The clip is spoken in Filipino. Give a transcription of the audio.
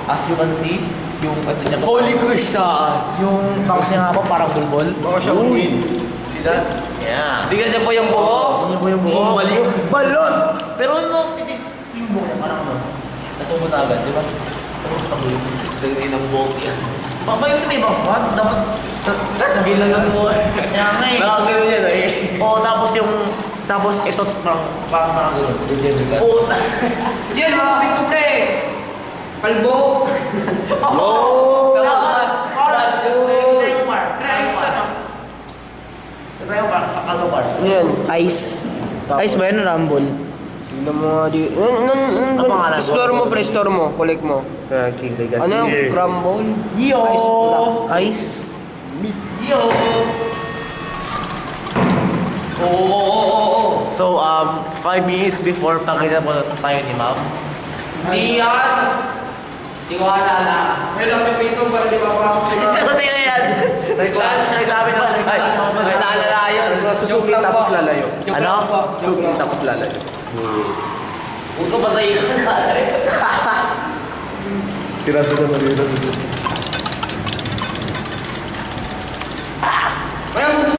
as you can see, yung ito niya. Holy Christ! Yung bangs niya nga po parang bulbol. Baka siya umin. See that? Yeah. Tingnan niyo po yung buhok. Tingnan po yung buhok. Balik. Balon! Pero no, titig yung buhok niya parang ano. Natumot na agad, di ba? Tapos pag-ulis. Ganyan ang buhok yan. Baka yung sa may bangs ba? Dapat... Nagilan ng buhok. Kaya nga eh. Nakagano yan eh. Oo, tapos yung... Tapos ito parang gano'n. Oo. Yan, mga bigtubre. Kalbo. Oh! Dapat. Yan, ice. Ice ba yun? Rumble. Tignan mo nga di... Ang pangalan? Store mo, pre, store mo. Collect mo. King Legacy. Ano yung crumble? Yo! Ice plus. Ice. Yo! Oo. So, 5 minutes before pagkita po tayo ni ma'am. Hindi yan. Hindi ko alala. May napipito para di mapapasok si Ma'am. Hindi na yan! Siya sabi na Ay, may naalala yun. Susuki tapos lalayo. Ano? Suki tapos lalayo. Huwag ka patay. Tiraso na mali.